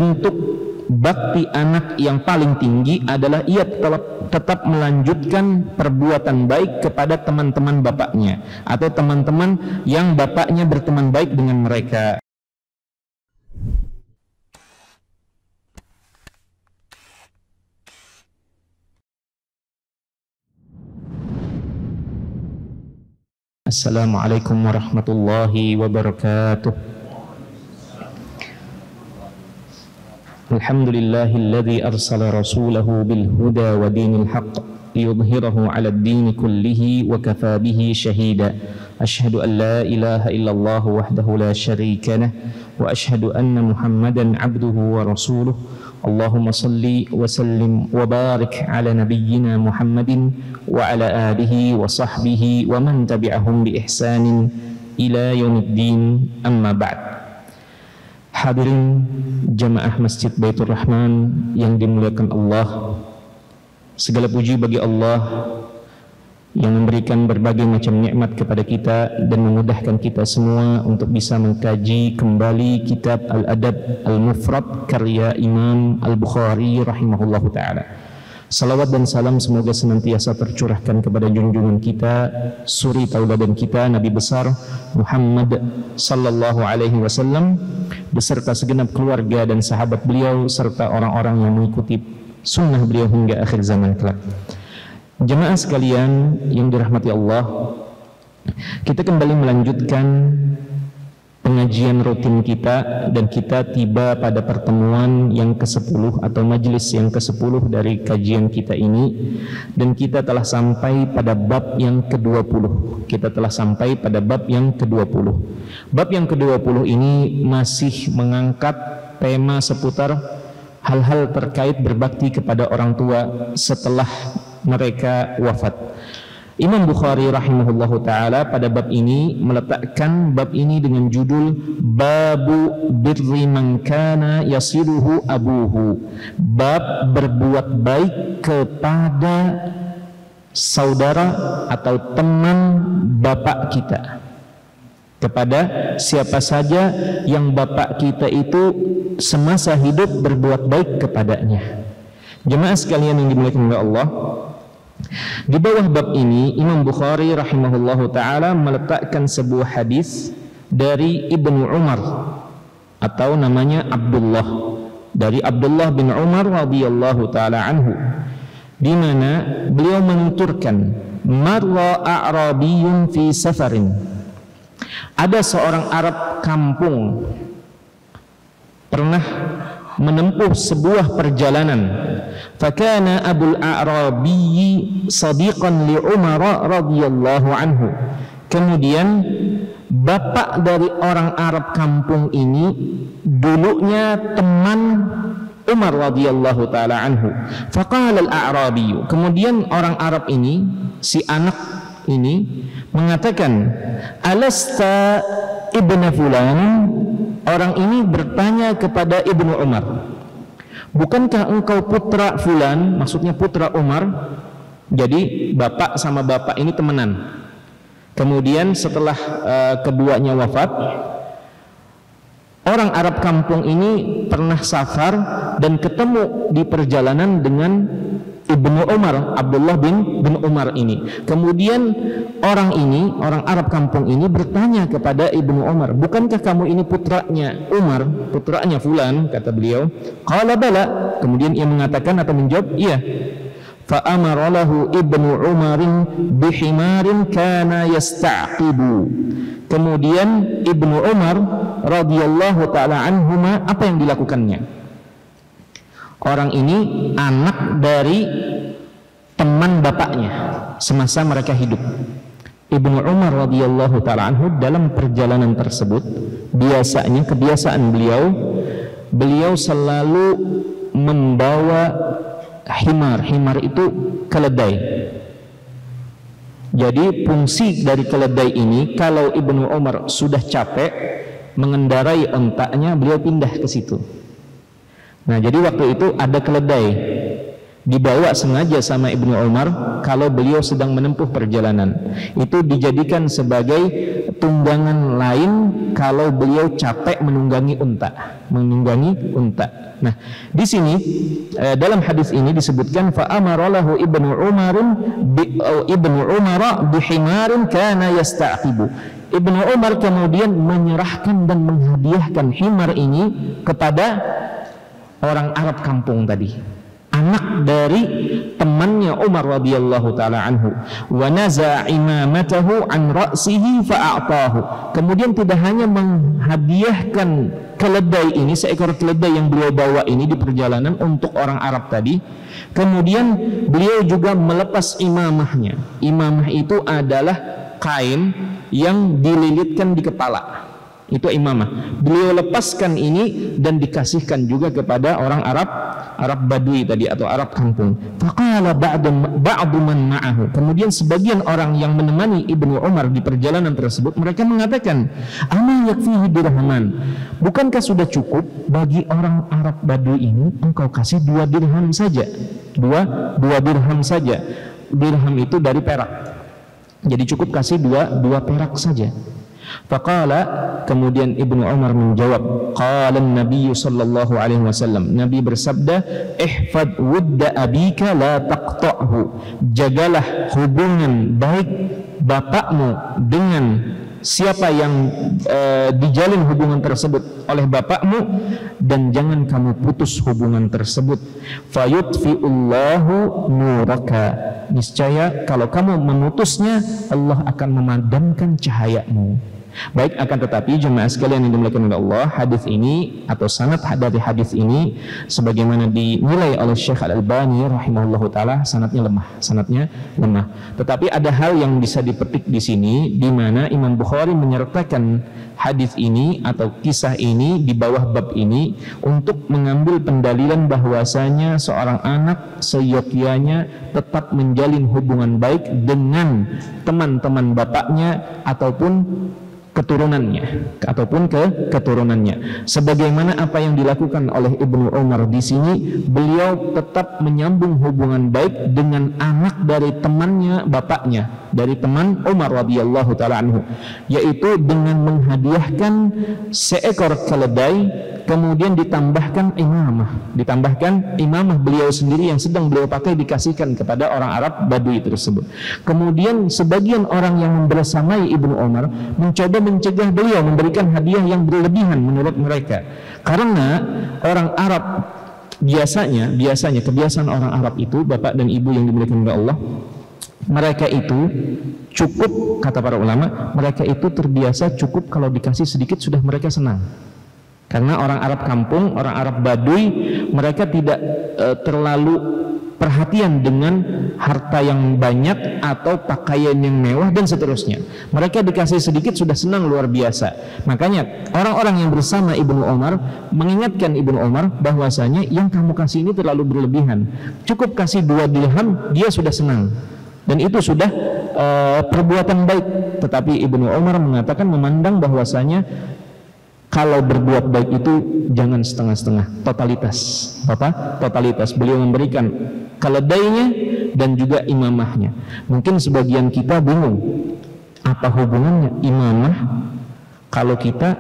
bentuk bakti anak yang paling tinggi adalah ia tetap melanjutkan perbuatan baik kepada teman-teman bapaknya atau teman-teman yang bapaknya berteman baik dengan mereka. Assalamualaikum warahmatullahi wabarakatuh. Alhamdulillahilladzi arsala rasulahu bil huda wa dinil haqq liyudhhirahu 'alad dini kullihi wa kafaa bihi shahida. Asyhadu an la ilaha illallah wahdahu la syarika lah wa asyhadu anna Muhammadan 'abduhu wa rasuluh. Allahumma salli wa sallim wa barik ala nabiyyina Muhammadin wa ala alihi wa sahbihi wa man tabi'ahum bi ihsanin ila yaumiddin, amma ba'd. Hadirin jamaah Masjid Baitur Rahman yang dimuliakan Allah, segala puji bagi Allah yang memberikan berbagai macam nikmat kepada kita dan memudahkan kita semua untuk bisa mengkaji kembali kitab Al-Adab Al-Mufrad karya Imam Al-Bukhari rahimahullahu ta'ala. Salawat dan salam semoga senantiasa tercurahkan kepada junjungan kita, suri tauladan kita, Nabi besar Muhammad sallallahu alaihi wasallam beserta segenap keluarga dan sahabat beliau serta orang-orang yang mengikuti sunnah beliau hingga akhir zaman kelak. Jemaah sekalian yang dirahmati Allah, kita kembali melanjutkan pengajian rutin kita dan kita tiba pada pertemuan yang ke-10 atau majelis yang ke-10 dari kajian kita ini, dan kita telah sampai pada bab yang ke-20. Kita telah sampai pada bab yang ke-20. Bab yang ke-20 ini masih mengangkat tema seputar hal-hal terkait berbakti kepada orang tua setelah mereka wafat. Imam Bukhari rahimahullahu ta'ala pada bab ini meletakkan bab ini dengan judul Babu birri man kana yasiluhu abuhu, bab berbuat baik kepada saudara atau teman bapak kita, kepada siapa saja yang bapak kita itu semasa hidup berbuat baik kepadanya. Jemaah sekalian yang dimuliakan oleh Allah, di bawah bab ini Imam Bukhari rahimahullahu ta'ala meletakkan sebuah hadis dari Ibnu Umar atau namanya Abdullah, dari Abdullah bin Umar radhiyallahu ta'ala anhu, di mana beliau menuturkan, marra a'rabiyyun fi safarin, ada seorang Arab kampung pernah menempuh sebuah perjalanan. Fakana Abul A'rabi sadiqan li Umar radhiyallahu anhu. Kemudian bapak dari orang Arab kampung ini dulunya teman Umar radhiyallahu taala anhu. Faqala al-A'rabi, kemudian orang Arab ini, si anak ini mengatakan, alasta ibna fulan. Orang ini bertanya kepada Ibnu Umar, bukankah engkau putra fulan, maksudnya putra Umar? Jadi bapak sama bapak ini temenan. Kemudian setelah keduanya wafat, orang Arab kampung ini pernah safar dan ketemu di perjalanan dengan Ibnu Umar, Abdullah bin Umar ini. Kemudian orang Arab kampung ini bertanya kepada Ibnu Umar, bukankah kamu ini putranya Umar, putranya fulan? Kata beliau, qala bala. Kemudian ia mengatakan atau menjawab, iya. Fa amara lahu Ibnu Umarin bihimarin kana yasta'qibu. Kemudian Ibnu Umar radhiyallahu taala anhuma, apa yang dilakukannya? Orang ini anak dari teman bapaknya semasa mereka hidup. Ibnu Umar radhiyallahu ta'ala anhu dalam perjalanan tersebut, biasanya kebiasaan beliau selalu membawa himar. Himar itu keledai. Jadi fungsi dari keledai ini, kalau Ibnu Umar sudah capek mengendarai ontaknya, beliau pindah ke situ. Nah, jadi waktu itu ada keledai. dibawa sengaja sama Ibnu Umar kalau beliau sedang menempuh perjalanan. Itu dijadikan sebagai tunggangan lain kalau beliau capek menunggangi unta. Nah, di sini dalam hadis ini disebutkan fa amaralahu Ibnu Umar bihimarin kana yastaqibu. Ibnu Umar kemudian menyerahkan dan menghadiahkan himar ini kepada orang Arab kampung tadi, anak dari temannya Umar radhiyallahu taala anhu. Wa naza imamatahu an ra'sihi fa'atahu. Kemudian tidak hanya menghadiahkan keledai ini, seekor keledai yang beliau bawa ini di perjalanan untuk orang Arab tadi, kemudian beliau juga melepas imamahnya. Imamah itu adalah kain yang dililitkan di kepala. Itu imamah. Beliau lepaskan ini dan dikasihkan juga kepada orang Arab Badui tadi atau Arab kampung. Faqala ba'du man ma'ahu. Kemudian sebagian orang yang menemani Ibnu Umar di perjalanan tersebut, mereka mengatakan, "Ama yakfihi dirhaman." Bukankah sudah cukup bagi orang Arab Badui ini engkau kasih 2 dirham saja? 2 dirham saja. Dirham itu dari perak. Jadi cukup kasih 2 perak saja. Faqala, kemudian Ibnu Umar menjawab, qala an-nabiy sallallahu alaihi wasallam, Nabi bersabda, ihfad wudda abika la taqta'hu. Jagalah hubungan baik bapakmu dengan siapa yang dijalin hubungan tersebut oleh bapakmu, dan jangan kamu putus hubungan tersebut. Fayutfi'ullahu nuraka. Niscaya kalau kamu memutusnya, Allah akan memadamkan cahayamu. Baik, akan tetapi jemaah sekalian yang dimuliakan oleh Allah, hadis ini atau sanad dari hadis ini sebagaimana dinilai oleh Syekh Al-Albani rahimahullahu taala, sanadnya lemah. Tetapi ada hal yang bisa dipetik di sini, di mana Imam Bukhari menyertakan hadis ini atau kisah ini di bawah bab ini untuk mengambil pendalilan bahwasanya seorang anak seyogyanya tetap menjalin hubungan baik dengan teman-teman bapaknya ataupun keturunannya, sebagaimana apa yang dilakukan oleh Ibnu Umar di sini. Beliau tetap menyambung hubungan baik dengan anak dari temannya bapaknya, dari teman Umar radhiyallahu taala anhu, yaitu dengan menghadiahkan seekor keledai, kemudian ditambahkan imamah beliau sendiri yang sedang beliau pakai dikasihkan kepada orang Arab Badui tersebut. Kemudian sebagian orang yang membersamai Ibnu Umar mencoba mencegah beliau memberikan hadiah yang berlebihan menurut mereka, karena orang Arab biasanya kebiasaan orang Arab itu, bapak dan ibu yang dimuliakan oleh Allah, mereka itu cukup, kata para ulama, mereka itu terbiasa cukup kalau dikasih sedikit sudah mereka senang. Karena orang Arab kampung, orang Arab Badui, mereka tidak terlalu perhatian dengan harta yang banyak atau pakaian yang mewah dan seterusnya. Mereka dikasih sedikit sudah senang luar biasa. Makanya orang-orang yang bersama Ibnu Umar mengingatkan Ibnu Umar bahwasanya yang kamu kasih ini terlalu berlebihan. Cukup kasih 2 dirham, dia sudah senang. Dan itu sudah perbuatan baik. Tetapi Ibnu Umar mengatakan, memandang bahwasanya kalau berbuat baik itu jangan setengah-setengah, totalitas. Beliau memberikan keledainya dan juga imamahnya. Mungkin sebagian kita bingung, apa hubungannya imamah kalau kita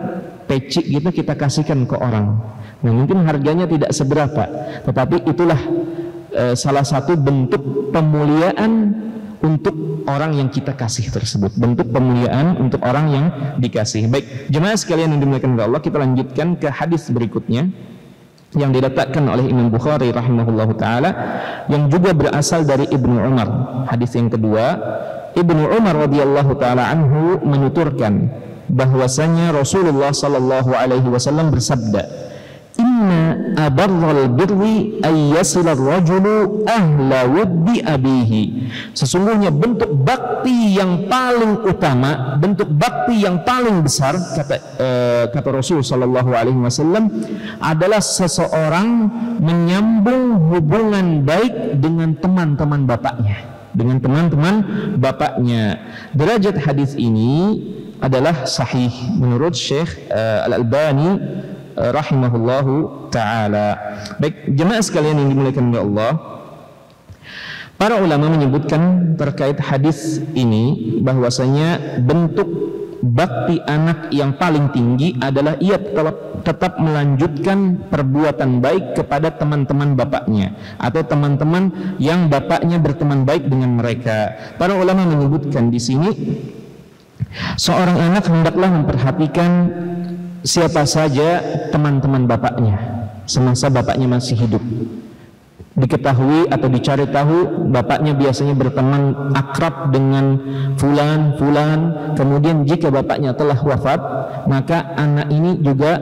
peci gitu kita kasihkan ke orang. Nah, mungkin harganya tidak seberapa, tetapi itulah salah satu bentuk pemuliaan untuk orang yang kita kasih tersebut, bentuk pemuliaan untuk orang yang dikasih. Baik, jemaah sekalian yang dimuliakan oleh Allah, kita lanjutkan ke hadis berikutnya yang diletakkan oleh Imam Bukhari rahimahullahu taala, yang juga berasal dari Ibnu Umar. Hadis yang kedua, Ibnu Umar radhiyallahu taala anhu menuturkan bahwasanya Rasulullah sallallahu alaihi wasallam bersabda, inna abarral birri ayyasila rajulu ahla wuddi abihi. Sesungguhnya bentuk bakti yang paling utama, bentuk bakti yang paling besar, kata Rasul sallallahu alaihi wasallam, adalah seseorang menyambung hubungan baik dengan teman-teman bapaknya. Derajat hadis ini adalah sahih menurut Syekh Al-Albani rahimahullahu ta'ala. Baik, jemaah sekalian yang dimuliakan oleh Allah, Para ulama menyebutkan terkait hadis ini bahwasanya bentuk bakti anak yang paling tinggi adalah ia tetap melanjutkan perbuatan baik kepada teman-teman bapaknya atau teman-teman yang bapaknya berteman baik dengan mereka. Para ulama menyebutkan di sini seorang anak hendaklah memperhatikan siapa saja teman-teman bapaknya semasa bapaknya masih hidup. Diketahui atau dicari tahu bapaknya biasanya berteman akrab dengan fulan, kemudian jika bapaknya telah wafat, maka anak ini juga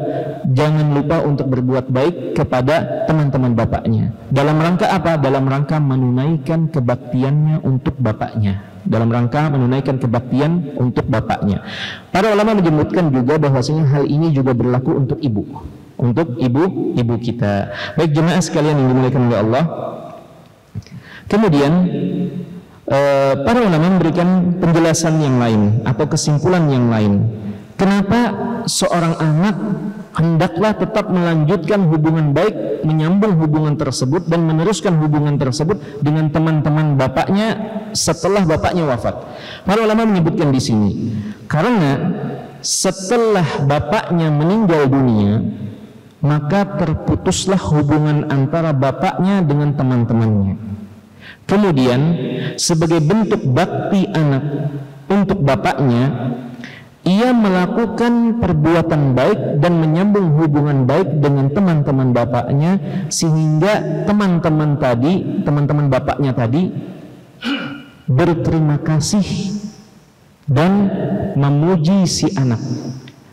jangan lupa untuk berbuat baik kepada teman-teman bapaknya. Dalam rangka apa? Dalam rangka menunaikan kebaktiannya untuk bapaknya. Dalam rangka menunaikan kebaktian untuk bapaknya. Para ulama menyebutkan juga bahwasanya hal ini juga berlaku untuk ibu. Untuk ibu kita. Baik jemaah sekalian yang dimuliakan oleh Allah. Kemudian para ulama memberikan penjelasan yang lain atau kesimpulan yang lain. Kenapa seorang anak hendaklah tetap melanjutkan hubungan baik, menyambung hubungan tersebut dan meneruskan hubungan tersebut dengan teman-teman bapaknya setelah bapaknya wafat. Para ulama menyebutkan di sini karena setelah bapaknya meninggal dunia, maka terputuslah hubungan antara bapaknya dengan teman-temannya. Kemudian sebagai bentuk bakti anak untuk bapaknya, ia melakukan perbuatan baik dan menyambung hubungan baik dengan teman-teman bapaknya, sehingga teman-teman bapaknya tadi berterima kasih dan memuji si anak.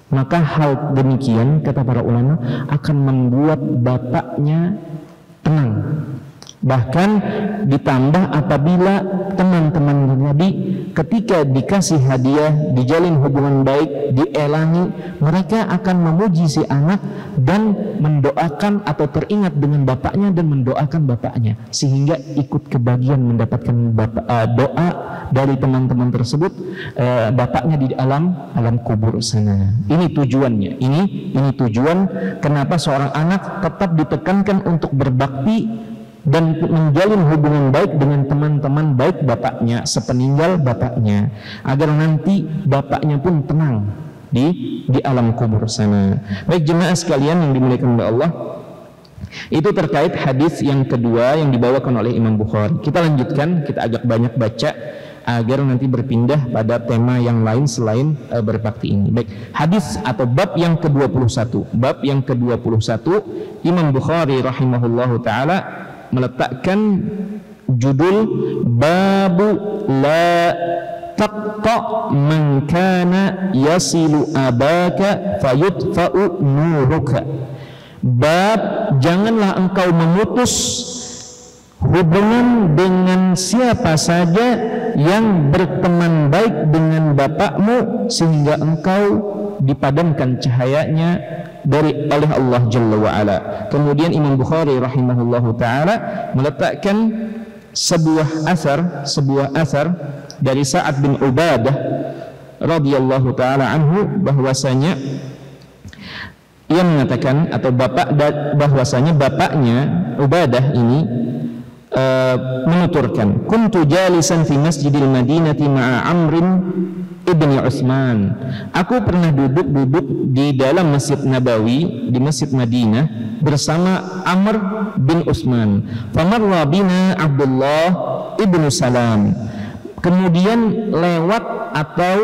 Maka hal demikian, kata para ulama, akan membuat bapaknya tenang. Bahkan ditambah apabila teman-teman tadi ketika dikasih hadiah, dijalin hubungan baik, dielangi, mereka akan memuji si anak dan mendoakan atau teringat dengan bapaknya dan mendoakan bapaknya, sehingga ikut kebagian mendapatkan doa dari teman-teman tersebut, bapaknya di alam kubur sana. Ini tujuannya. Ini tujuan kenapa seorang anak tetap ditekankan untuk berbakti dan menjalin hubungan baik dengan teman-teman baik bapaknya sepeninggal bapaknya, agar nanti bapaknya pun tenang di alam kubur sana. Baik jemaah sekalian yang dimuliakan oleh Allah, itu terkait hadis yang kedua yang dibawakan oleh Imam Bukhari. Kita lanjutkan, kita agak banyak baca agar nanti berpindah pada tema yang lain selain berbakti ini. Baik, hadis atau bab yang ke-21. Bab yang ke-21, Imam Bukhari rahimahullahu taala meletakkan judul babu la taqta man kana yasilu abaka fayudfa'u nuruka. Bab janganlah engkau memutus hubungan dengan siapa saja yang berteman baik dengan bapakmu sehingga engkau dipadamkan cahayanya oleh Allah Jalla wa'ala. Kemudian Imam Bukhari rahimahullahu ta'ala meletakkan sebuah asar dari Sa'ad bin Ubadah radhiyallahu ta'ala anhu, bahwasanya ia mengatakan atau bahwasanya bapaknya Ubadah ini menuturkan, kuntu jalisan fi masjidil Madinati ma'a Amrin ibni Utsman. Aku pernah duduk di dalam Masjid Nabawi di Masjid Madinah bersama Amr bin Utsman. Famarra bina Abdullah ibnu Salam. Kemudian lewat atau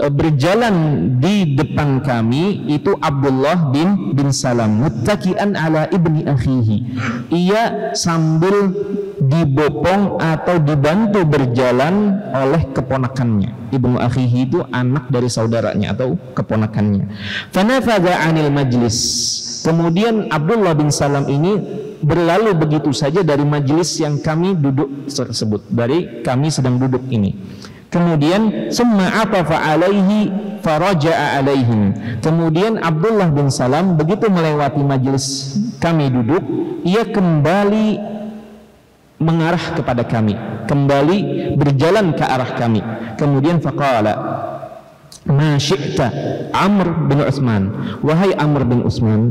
berjalan di depan kami itu Abdullah bin Salam, muttaki'an ala ibni akhihi. Ia sambil dibopong atau dibantu berjalan oleh keponakannya. Ibnu akhihi itu anak dari saudaranya atau keponakannya. Fanafadha 'anil majlis. Kemudian Abdullah bin Salam ini berlalu begitu saja dari majlis yang kami duduk tersebut, dari kami sedang duduk ini. Kemudian summa atafa alaihi faraja'a alaihim. Kemudian Abdullah bin Salam begitu melewati majlis kami duduk, ia kembali mengarah kepada kami, kembali berjalan ke arah kami. Kemudian faqala ma syi'ta Amr bin Utsman, wahai Amr bin Utsman,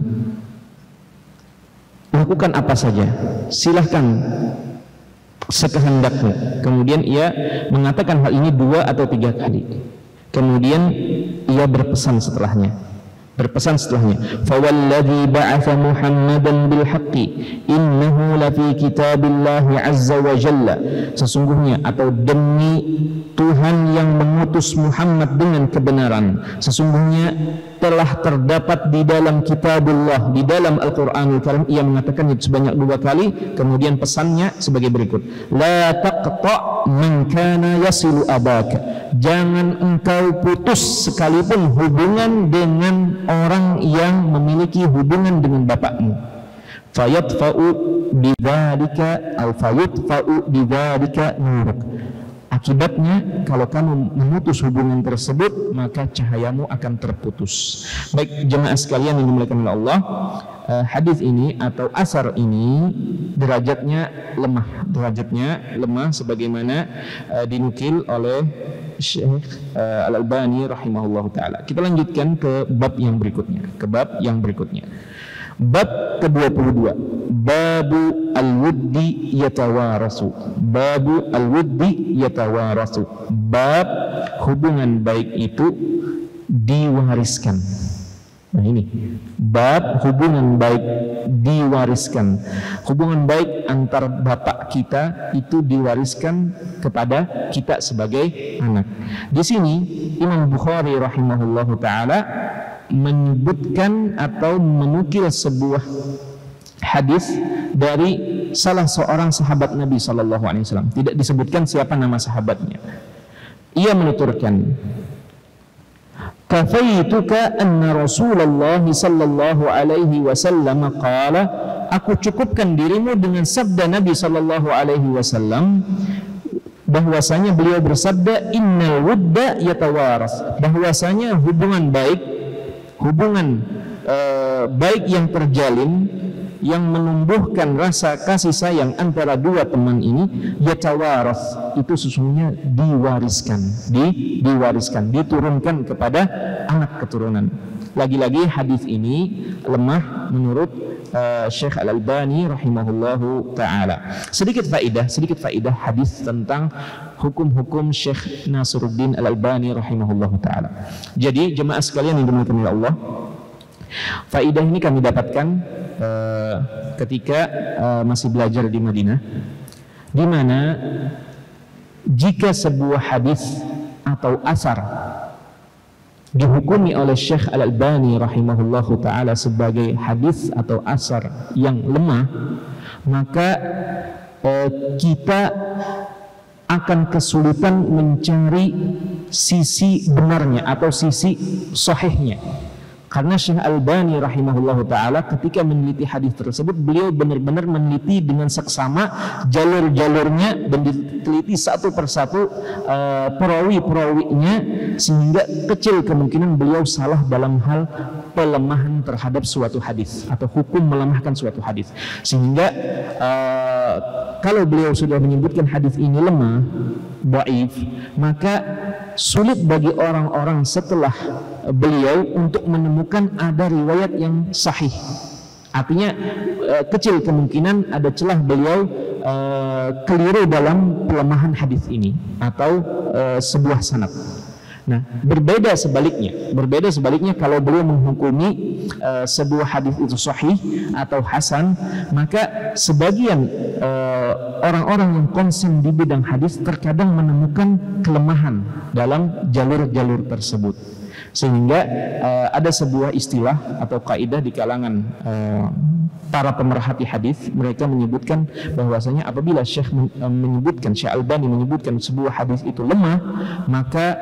lakukan apa saja, silahkan sekehendaknya. Kemudian ia mengatakan hal ini 2 atau 3 kali. Kemudian ia berpesan setelahnya. Fawalladzi ba'atha Muhammadan bil haqqi innahu lafi kitabillahi azza wa jalla. Sesungguhnya, atau demi Tuhan yang mengutus Muhammad dengan kebenaran, sesungguhnya telah terdapat di dalam kitabullah, di dalam Al-Qur'anul Karim. Ia mengatakannya sebanyak 2 kali. Kemudian pesannya sebagai berikut: la taqta' man kana yasilu abaka. Jangan engkau putus sekalipun hubungan dengan orang yang memiliki hubungan dengan bapakmu. Fayatfa'u bidzalika nuruk. Akibatnya, kalau kamu memutus hubungan tersebut, maka cahayamu akan terputus. Baik jemaah sekalian yang dimuliakan oleh Allah, hadis ini atau asar ini derajatnya lemah sebagaimana dinukil oleh Syekh Al-Albani rahimahullahu taala. Kita lanjutkan ke bab yang berikutnya. Bab ke-22, babu al-wuddi yatawarasu. Bab hubungan baik itu diwariskan. Nah ini, bab hubungan baik diwariskan. Hubungan baik antar bapak kita itu diwariskan kepada kita sebagai anak. Di sini Imam Bukhari rahimahullahu taala menyebutkan atau menukil sebuah hadis dari salah seorang sahabat Nabi sallallahu alaihi wasallam. Tidak disebutkan siapa nama sahabatnya. Ia menuturkan, kafaituka anna Rasulullah sallallahu alaihi wasallam qala, aku cukupkan dirimu dengan sabda Nabi sallallahu alaihi wasallam bahwasanya beliau bersabda, innal wudda yatawaras, bahwasanya hubungan baik yang terjalin, yang menumbuhkan rasa kasih sayang antara dua teman ini, yatawaras, itu sesungguhnya diwariskan, diturunkan kepada anak keturunan. Lagi-lagi hadis ini lemah menurut Syekh Al-Albani rahimahullahu taala. Sedikit faedah hadis tentang hukum-hukum Syekh Nasruddin Al-Albani rahimahullahu taala. Jadi jemaah sekalian yang dimuliakan oleh Allah, faedah ini kami dapatkan ketika masih belajar di Madinah, di mana jika sebuah hadis atau asar dihukumi oleh Syekh Al-Albani rahimahullahu taala sebagai hadis atau asar yang lemah, maka kita akan kesulitan mencari sisi benarnya atau sisi sahihnya. Karena Syekh Al-Albani rahimahullahu taala ketika meneliti hadis tersebut, beliau benar-benar meneliti dengan seksama jalur-jalurnya dan diteliti satu persatu perawi-perawinya, sehingga kecil kemungkinan beliau salah dalam hal pelemahan terhadap suatu hadis atau hukum melemahkan suatu hadis. Sehingga kalau beliau sudah menyebutkan hadis ini lemah, dhaif, maka sulit bagi orang-orang setelah beliau untuk menemukan ada riwayat yang sahih. Artinya kecil kemungkinan ada celah beliau keliru dalam pelemahan hadis ini atau sebuah sanad. Nah, berbeda sebaliknya kalau beliau menghukumi sebuah hadis itu sahih atau hasan, maka sebagian orang-orang yang konsen di bidang hadis terkadang menemukan kelemahan dalam jalur-jalur tersebut. Sehingga ada sebuah istilah atau kaidah di kalangan para pemerhati hadis, mereka menyebutkan bahwasanya apabila Syekh Al-Albani menyebutkan sebuah hadis itu lemah, maka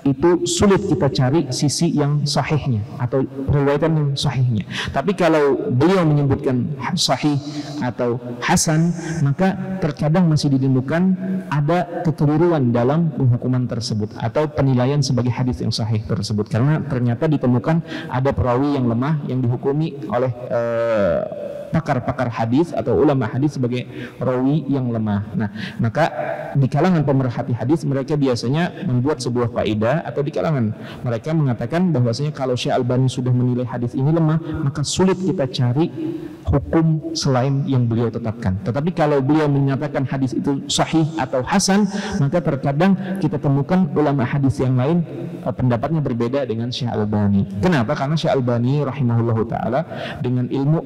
itu sulit kita cari sisi yang sahihnya atau riwayatan yang sahihnya. Tapi kalau beliau menyebutkan sahih atau hasan, maka terkadang masih ditemukan ada kekeliruan dalam penghukuman tersebut atau penilaian sebagai hadis yang sahih tersebut, karena ternyata ditemukan ada perawi yang lemah yang dihukumi oleh pakar-pakar hadis atau ulama hadis sebagai rawi yang lemah. Nah, maka di kalangan pemerhati hadis mereka biasanya membuat sebuah kaidah, atau di kalangan mereka mengatakan bahwasanya kalau Syekh Albani sudah menilai hadis ini lemah, maka sulit kita cari hukum selain yang beliau tetapkan. Tetapi kalau beliau menyatakan hadis itu sahih atau hasan, maka terkadang kita temukan ulama hadis yang lain pendapatnya berbeda dengan Syekh Albani. Kenapa? Karena Syekh Albani rahimahullahu taala dengan ilmu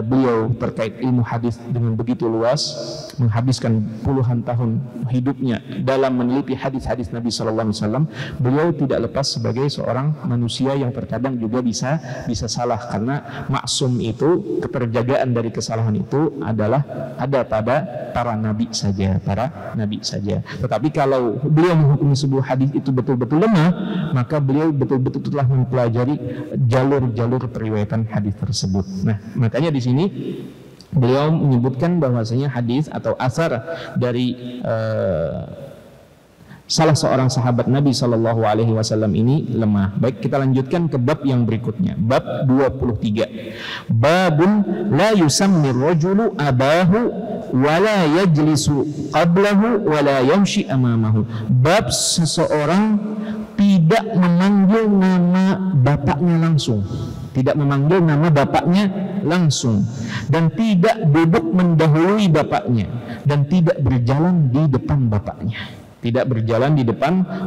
beliau terkait ilmu hadis dengan begitu luas, menghabiskan puluhan tahun hidupnya dalam meneliti hadis-hadis Nabi sallallahu alaihi wasallam, beliau tidak lepas sebagai seorang manusia yang terkadang juga bisa salah, karena maksum itu, keterjagaan dari kesalahan itu adalah ada pada para nabi saja, Tetapi kalau beliau menghukumi sebuah hadis itu betul-betul lemah, maka beliau betul-betul telah mempelajari jalur-jalur periwayatan hadis tersebut. Nah, makanya di sini beliau menyebutkan bahwasanya hadis atau asar dari salah seorang sahabat Nabi Shallallahu Alaihi Wasallam ini lemah. Baik, kita lanjutkan ke bab yang berikutnya, bab 23. Babun la yusammi rajulu abahu wala yajlisu qablahu wala yamshi amamahu. Bab seseorang tidak memanggil nama bapaknya langsung, dan tidak duduk mendahului bapaknya, dan tidak berjalan di depan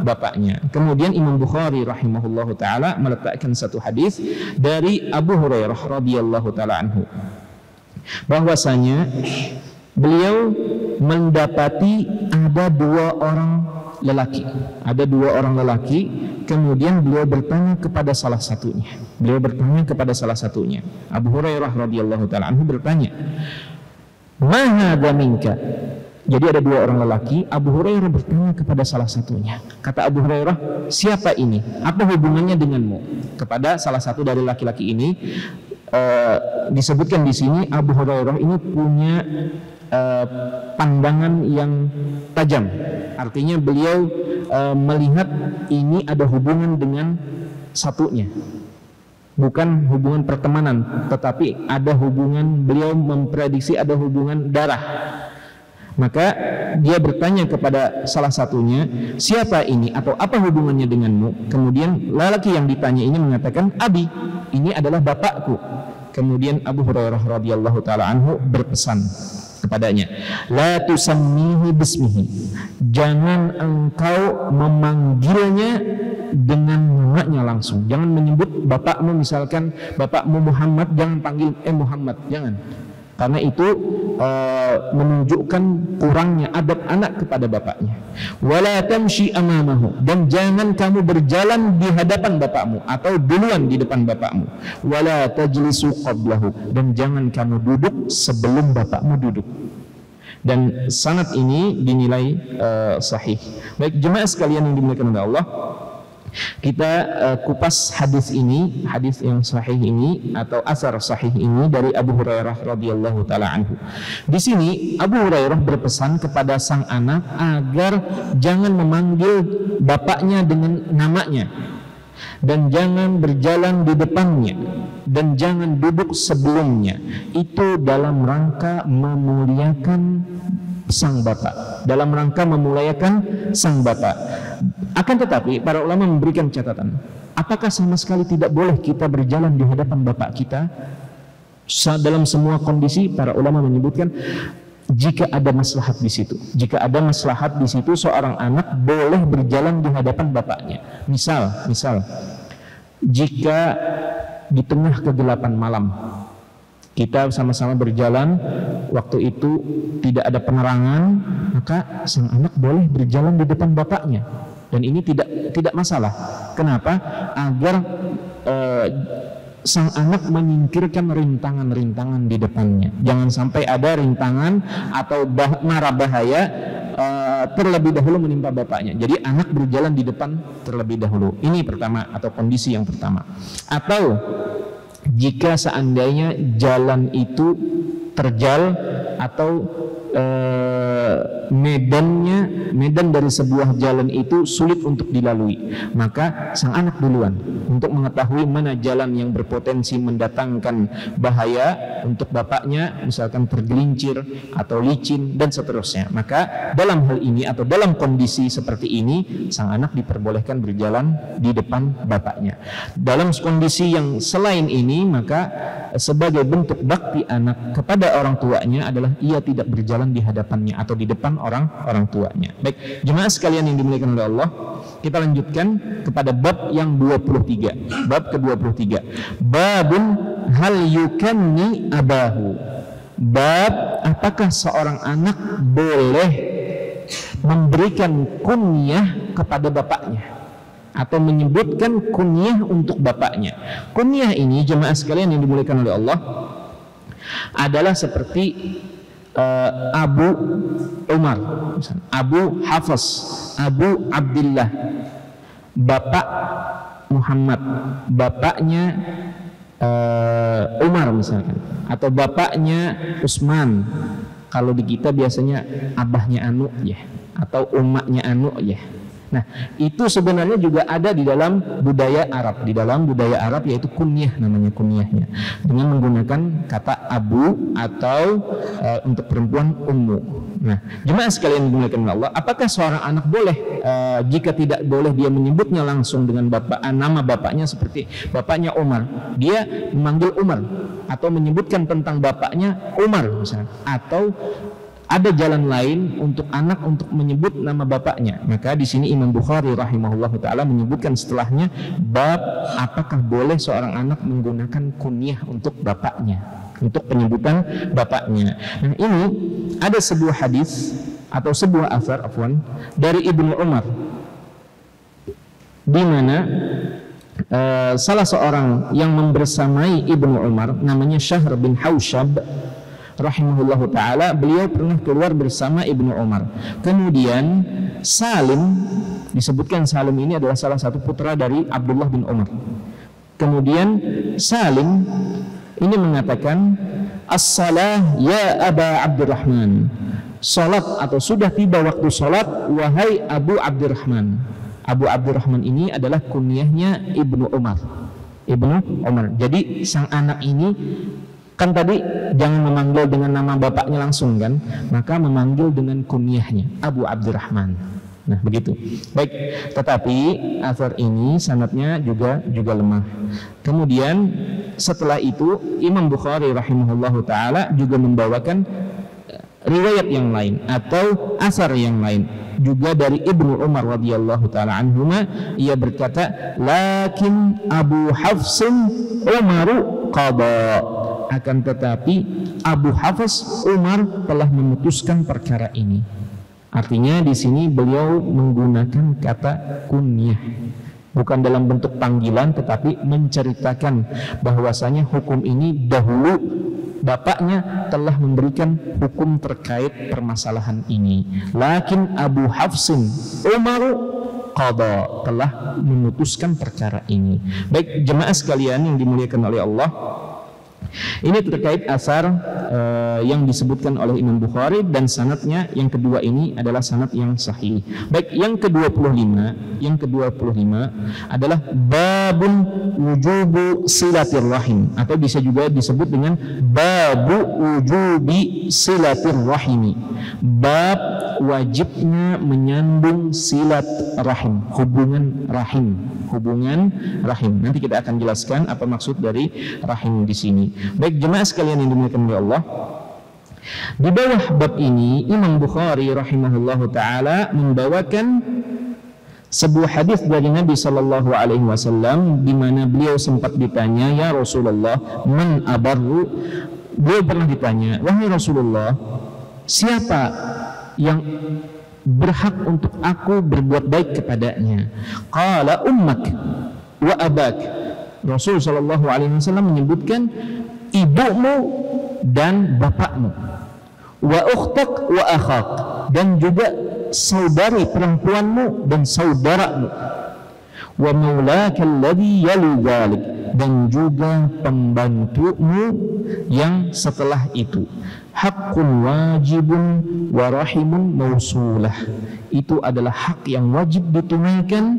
bapaknya. Kemudian Imam Bukhari rahimahullahu taala meletakkan satu hadis dari Abu Hurairah radhiyallahu taala anhu, bahwasanya beliau mendapati ada dua orang lelaki, kemudian beliau bertanya kepada salah satunya. Abu Hurairah radhiyallahu taala anhu bertanya, "Ma hadza minka?" Jadi ada dua orang lelaki, Abu Hurairah bertanya kepada salah satunya. Kata Abu Hurairah, "Siapa ini? Apa hubungannya denganmu?" Kepada salah satu dari laki-laki ini, disebutkan di sini Abu Hurairah ini punya pandangan yang tajam. Artinya beliau melihat ini ada hubungan dengan satunya, bukan hubungan pertemanan, tetapi ada hubungan, beliau memprediksi ada hubungan darah. Maka dia bertanya kepada salah satunya, "Siapa ini atau apa hubungannya denganmu?" Kemudian lelaki yang ditanya ini mengatakan, "Abi, ini adalah bapakku." Kemudian Abu Hurairah radhiyallahu taala anhu berpesan kepadanya, "La tusammihi bismihi." Jangan engkau memanggilnya dengan namanya langsung. Jangan menyebut bapakmu, misalkan bapakmu Muhammad, jangan panggil Muhammad, jangan. Karena itu menunjukkan kurangnya adab anak kepada bapaknya. Wala tamshi amamahu, dan jangan kamu berjalan di hadapan bapakmu atau duluan di depan bapakmu. Wala tajlisu qablahu, dan jangan kamu duduk sebelum bapakmu duduk. Dan sanad ini dinilai sahih. Baik, jemaah sekalian yang dimuliakan oleh Allah, kita kupas hadis ini, hadis yang sahih ini atau asar sahih ini dari Abu Hurairah radhiyallahu taala anhu. Di sini Abu Hurairah berpesan kepada sang anak agar jangan memanggil bapaknya dengan namanya, dan jangan berjalan di depannya, dan jangan duduk sebelumnya. Itu dalam rangka memuliakan sang bapak, Akan tetapi para ulama memberikan catatan, apakah sama sekali tidak boleh kita berjalan di hadapan bapak kita? Dalam semua kondisi para ulama menyebutkan jika ada maslahat di situ. Jika ada maslahat di situ, seorang anak boleh berjalan di hadapan bapaknya. Misal jika di tengah kegelapan malam kita sama-sama berjalan, waktu itu tidak ada penerangan, maka sang anak boleh berjalan di depan bapaknya, dan ini tidak masalah. Kenapa? Agar sang anak menyingkirkan rintangan-rintangan di depannya. Jangan sampai ada rintangan atau mara bahaya terlebih dahulu menimpa bapaknya. Jadi anak berjalan di depan terlebih dahulu. Ini pertama, atau kondisi yang pertama. Atau jika seandainya jalan itu terjal atau medan dari sebuah jalan itu sulit untuk dilalui, maka sang anak duluan untuk mengetahui mana jalan yang berpotensi mendatangkan bahaya untuk bapaknya, misalkan tergelincir atau licin dan seterusnya. Maka dalam hal ini atau dalam kondisi seperti ini, sang anak diperbolehkan berjalan di depan bapaknya. Dalam kondisi yang selain ini, maka sebagai bentuk bakti anak kepada orang tuanya adalah ia tidak berjalan di hadapannya atau di depan orang tuanya. Baik, jemaah sekalian yang dimuliakan oleh Allah, kita lanjutkan kepada bab yang 23. Bab ke-23. Babun hal yukanni abahu. Bab apakah seorang anak boleh memberikan kunyah kepada bapaknya atau menyebutkan kunyah untuk bapaknya. Kunyah ini jemaah sekalian yang dimuliakan oleh Allah adalah seperti Abu Umar, Abu Hafs, Abu Abdullah, Bapak Muhammad, bapaknya Umar misalkan, atau bapaknya Utsman. Kalau di kita biasanya abahnya Anu ya, atau umaknya Anu ya. Nah, itu sebenarnya juga ada di dalam budaya Arab. Di dalam budaya Arab yaitu kunyah, namanya kunyahnya, dengan menggunakan kata abu atau untuk perempuan ummu. Nah, jemaah sekalian dimuliakan Allah, apakah seorang anak boleh jika tidak boleh dia menyebutnya langsung dengan nama bapaknya seperti bapaknya Umar, dia memanggil Umar atau menyebutkan tentang bapaknya Umar misalnya, atau ada jalan lain untuk anak untuk menyebut nama bapaknya? Maka di sini Imam Bukhari rahimahullahu taala menyebutkan setelahnya bab apakah boleh seorang anak menggunakan kunyah untuk bapaknya, untuk penyebutan bapaknya. Nah, ini ada sebuah hadis atau sebuah athar dari Ibnu Umar, di mana salah seorang yang membersamai Ibnu Umar namanya Syahr bin Haushab rahimahullahu ta'ala, beliau pernah keluar bersama Ibnu Umar. Kemudian Salim, disebutkan Salim ini adalah salah satu putra dari Abdullah bin Umar. Kemudian Salim ini mengatakan, as-salah ya Aba Abdurrahman, salat atau sudah tiba waktu salat wahai Abu Abdurrahman. Abu Abdurrahman ini adalah kunyahnya Ibnu Umar. Ibnu Umar. Jadi sang anak ini kan tadi jangan memanggil dengan nama bapaknya langsung kan, maka memanggil dengan kunyahnya Abu Abdurrahman. Nah begitu. Baik, tetapi athar ini sanadnya juga lemah. Kemudian setelah itu Imam Bukhari rahimahullahu taala juga membawakan riwayat yang lain atau asar yang lain juga dari Ibnu Umar radhiyallahu taala anhuma. Ia berkata, lakin Abu Hafsin Umaru qada, akan tetapi Abu Hafs Umar telah memutuskan perkara ini. Artinya di sini beliau menggunakan kata kunyah, bukan dalam bentuk panggilan tetapi menceritakan bahwasanya hukum ini dahulu bapaknya telah memberikan hukum terkait permasalahan ini. Lakin Abu Hafsin Umar qada, telah memutuskan perkara ini. Baik jemaah sekalian yang dimuliakan oleh Allah, ini terkait asar yang disebutkan oleh Imam Bukhari, dan sanadnya yang kedua ini adalah sanad yang sahih. Baik, yang ke-25 adalah babun wujubu silaturrahim, atau bisa juga disebut dengan babu wujubi silaturrahimi, bab wajibnya menyambung silat rahim, hubungan rahim. Nanti kita akan jelaskan apa maksud dari rahim di sini. Baik jemaah sekalian yang dimuliakan oleh Allah, di bawah bab ini Imam Bukhari rahimahullahu taala membawakan sebuah hadis dari Nabi sallallahu alaihi wasallam, di mana beliau sempat ditanya, ya Rasulullah, man abarru? Beliau pernah ditanya, wahai Rasulullah, siapa yang berhak untuk aku berbuat baik kepadanya? Qala ummak wa abak. Rasul sallallahu alaihi wasallam menyebutkan ibumu dan bapakmu, wa ukhtak wa akhak, dan juga saudari perempuanmu dan saudaramu, wa maulaka alladhi yali dzalik, dan juga pembantumu yang setelah itu. Haqqun wajibun wa rahimun mausulah, itu adalah hak yang wajib ditunaikan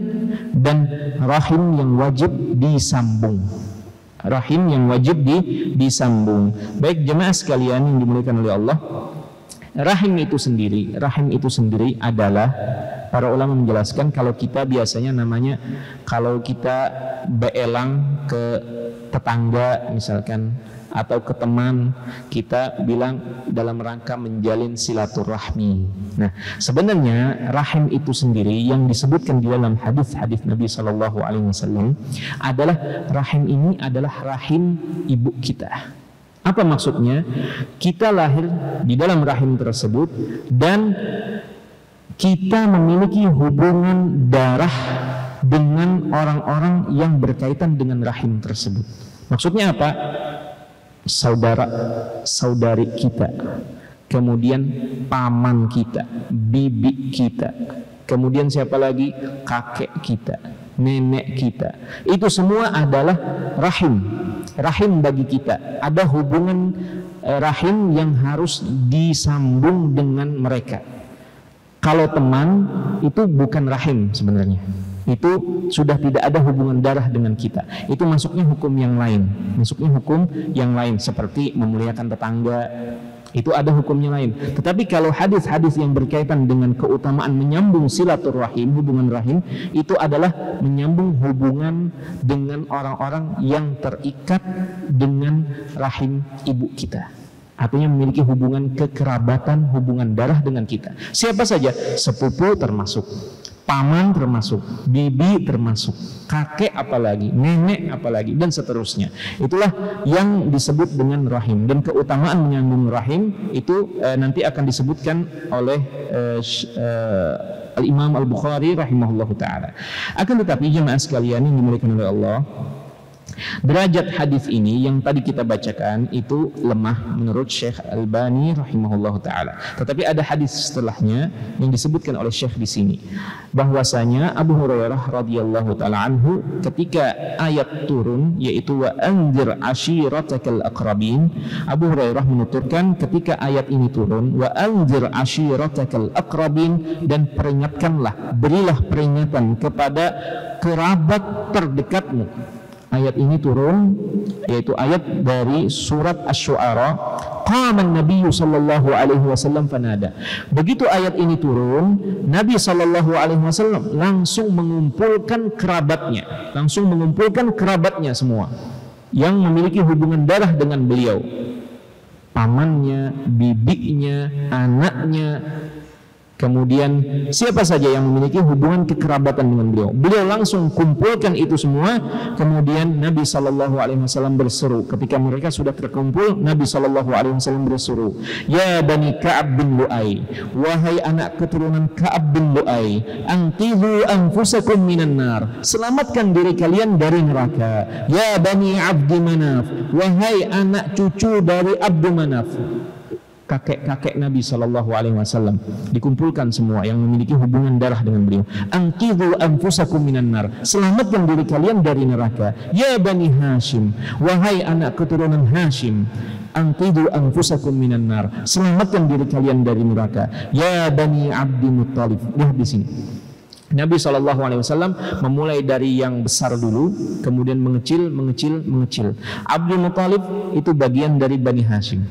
dan rahim yang wajib disambung. Disambung. Baik jemaah sekalian yang dimuliakan oleh Allah, rahim itu sendiri adalah, para ulama menjelaskan, kalau kita biasanya namanya, kalau kita beelang ke tetangga misalkan, atau ke teman, kita bilang dalam rangka menjalin silaturahmi. Nah, sebenarnya rahim itu sendiri yang disebutkan di dalam hadis-hadis Nabi Shallallahu Alaihi Wasallam adalah rahim ini adalah rahim ibu kita. Apa maksudnya? Kita lahir di dalam rahim tersebut dan kita memiliki hubungan darah dengan orang-orang yang berkaitan dengan rahim tersebut. Maksudnya apa? Saudara, saudari kita, kemudian paman kita, bibi kita, kemudian siapa lagi? Kakek kita, nenek kita. Itu semua adalah rahim. Rahim bagi kita. Ada hubungan rahim yang harus disambung dengan mereka. Kalau teman itu bukan rahim sebenarnya. Itu sudah tidak ada hubungan darah dengan kita. Itu masuknya hukum yang lain. Masuknya hukum yang lain seperti memuliakan tetangga. Itu ada hukumnya lain. Tetapi kalau hadis-hadis yang berkaitan dengan keutamaan menyambung silaturahim, hubungan rahim, itu adalah menyambung hubungan dengan orang-orang yang terikat dengan rahim ibu kita. Artinya memiliki hubungan kekerabatan, hubungan darah dengan kita. Siapa saja, sepupu termasuk, paman termasuk, bibi termasuk, kakek apalagi, nenek apalagi, dan seterusnya. Itulah yang disebut dengan rahim. Dan keutamaan menyambung rahim itu nanti akan disebutkan oleh Al-Imam Al-Bukhari rahimahullahu ta'ala. Akan tetapi jemaah sekalian yang dimuliakan oleh Allah, derajat hadis ini yang tadi kita bacakan itu lemah menurut Syekh Albani rahimahullahu taala. Tetapi ada hadis setelahnya yang disebutkan oleh Syekh di sini, bahwasanya Abu Hurairah radhiyallahu taala anhu ketika ayat turun yaitu wa anzir ashiratakal aqrabin, Abu Hurairah menuturkan ketika ayat ini turun wa anzir ashiratakal aqrabin, dan peringatkanlah, berilah peringatan kepada kerabat terdekatmu. Ayat ini turun yaitu ayat dari surat Asy-Syu'ara. Qama an-nabiy sallallahu alaihi wasallam fanada. Begitu ayat ini turun, Nabi sallallahu alaihi wasallam langsung mengumpulkan kerabatnya semua yang memiliki hubungan darah dengan beliau. Pamannya, bibinya, anaknya, kemudian siapa saja yang memiliki hubungan kekerabatan dengan beliau. Beliau langsung kumpulkan itu semua. Kemudian Nabi SAW berseru. Ketika mereka sudah terkumpul, Nabi SAW berseru, ya Bani Ka'ab bin Lu'ay, wahai anak keturunan Ka'ab bin Lu'ay, anqidhu anfusakum minan nar, selamatkan diri kalian dari neraka. Ya Bani Abdi Manaf, wahai anak cucu dari Abdu Manaf, kakek-kakek Nabi SAW dikumpulkan semua yang memiliki hubungan darah dengan beliau. Anqidhu anfusakum minan nar, selamatkan diri kalian dari neraka. Ya Bani Hashim, wahai anak keturunan Hashim, anqidhu anfusakum minan nar, selamatkan diri kalian dari neraka. Ya Bani Abdi Muttalib. Lihat di sini, Nabi SAW memulai dari yang besar dulu, kemudian mengecil. Abdul Muttalib itu bagian dari Bani Hashim.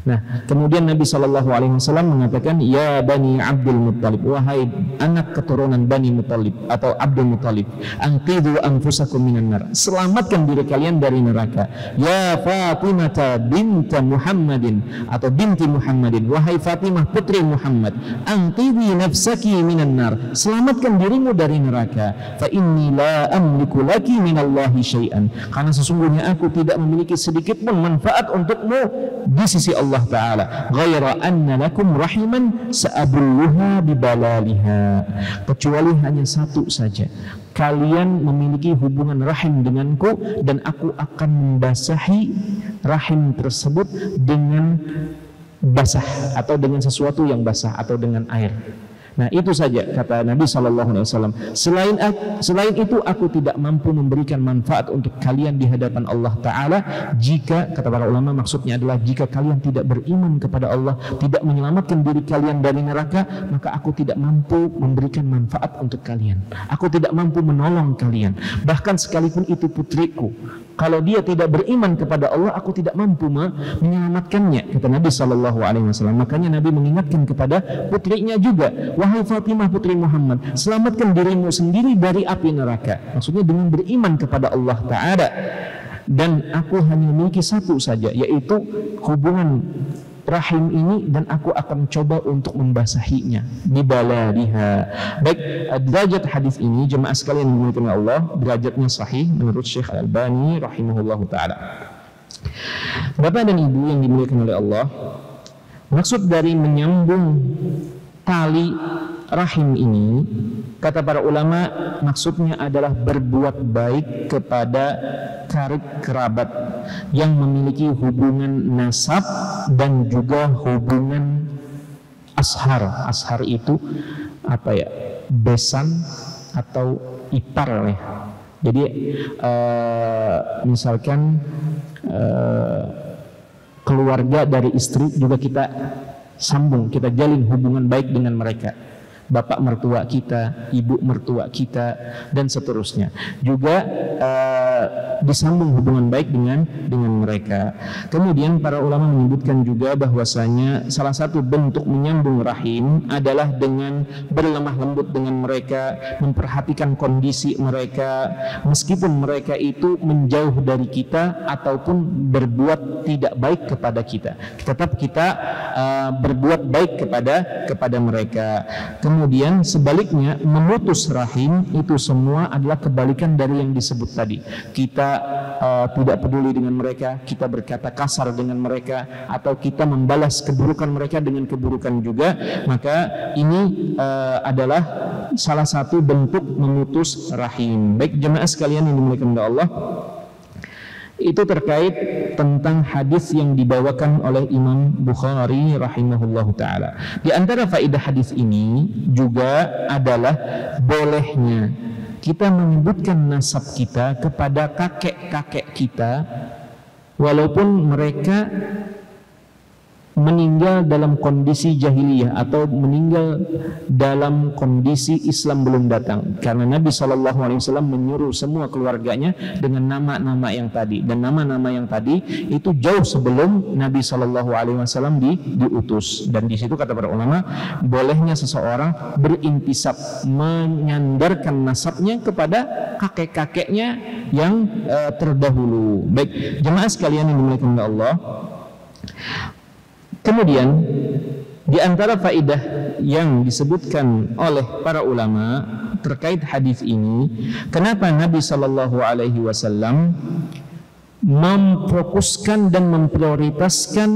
Nah, kemudian Nabi SAW mengatakan, ya Bani Abdul Muttalib, wahai anak keturunan Bani Muttalib atau Abdul Muttalib, anqidhu anfusakum minan nar, selamatkan diri kalian dari neraka. Ya Fatimah binta Muhammadin atau binti Muhammadin, wahai Fatimah putri Muhammad, anqidhi nafsaki minan nar, selamatkan dirimu dari neraka. Fa inni la amliku laki minallahi syai'an, karena sesungguhnya aku tidak memiliki sedikit pun manfaat untukmu di sisi Allah Ta'ala, ghaira anna lakum rahiman sa'abulluha bibalaliha, kecuali hanya satu saja, kalian memiliki hubungan rahim denganku dan aku akan membasahi rahim tersebut dengan basah atau dengan sesuatu yang basah atau dengan air. Nah, itu saja kata Nabi SAW. Selain itu aku tidak mampu memberikan manfaat untuk kalian di hadapan Allah Ta'ala. Jika, kata para ulama, maksudnya adalah jika kalian tidak beriman kepada Allah, tidak menyelamatkan diri kalian dari neraka, maka aku tidak mampu memberikan manfaat untuk kalian. Aku tidak mampu menolong kalian. Bahkan sekalipun itu putriku, kalau dia tidak beriman kepada Allah, aku tidak mampu menyelamatkannya, kata Nabi SAW. Makanya Nabi mengingatkan kepada putrinya juga, wahai Fatimah putri Muhammad, selamatkan dirimu sendiri dari api neraka. Maksudnya dengan beriman kepada Allah Ta'ala. dan aku hanya memiliki satu saja, yaitu hubungan rahim ini, dan aku akan coba untuk membasahinya bibaladiha. Baik, derajat hadis ini jemaah sekalian dimuliakan Allah, derajatnya sahih menurut Syekh Al-Albani rahimahullahu taala. Bapak dan Ibu yang dimuliakan oleh Allah, maksud dari menyambung tali rahim ini, kata para ulama, maksudnya adalah berbuat baik kepada karib kerabat yang memiliki hubungan nasab dan juga hubungan ashar. Ashar itu apa ya? Besan atau ipar ya. Jadi misalkan keluarga dari istri juga kita sambung, kita jalin hubungan baik dengan mereka. Bapak mertua kita, ibu mertua kita, dan seterusnya. Juga disambung hubungan baik dengan mereka. Kemudian para ulama menyebutkan juga bahwasanya salah satu bentuk menyambung rahim adalah dengan berlemah lembut dengan mereka, memperhatikan kondisi mereka, meskipun mereka itu menjauh dari kita ataupun berbuat tidak baik kepada kita. Tetap kita berbuat baik kepada mereka. Kemudian sebaliknya memutus rahim itu semua adalah kebalikan dari yang disebut tadi. Kita tidak peduli dengan mereka, kita berkata kasar dengan mereka, atau kita membalas keburukan mereka dengan keburukan juga, maka ini adalah salah satu bentuk memutus rahim. Baik jemaah sekalian yang dimuliakan oleh Allah, itu terkait tentang hadis yang dibawakan oleh Imam Bukhari rahimahullahu taala. Di antara faedah hadis ini juga adalah bolehnya kita menyebutkan nasab kita kepada kakek-kakek kita walaupun mereka meninggal dalam kondisi jahiliyah atau meninggal dalam kondisi Islam belum datang, karena Nabi SAW menyuruh semua keluarganya dengan nama-nama yang tadi, dan nama-nama yang tadi itu jauh sebelum Nabi SAW diutus. Dan di situ kata para ulama, bolehnya seseorang berintisab, menyandarkan nasabnya kepada kakek-kakeknya yang terdahulu. Baik jemaah sekalian yang dimuliakan oleh Allah, kemudian di antara faedah yang disebutkan oleh para ulama terkait hadis ini, kenapa Nabi Shallallahu Alaihi Wasallam memfokuskan dan memprioritaskan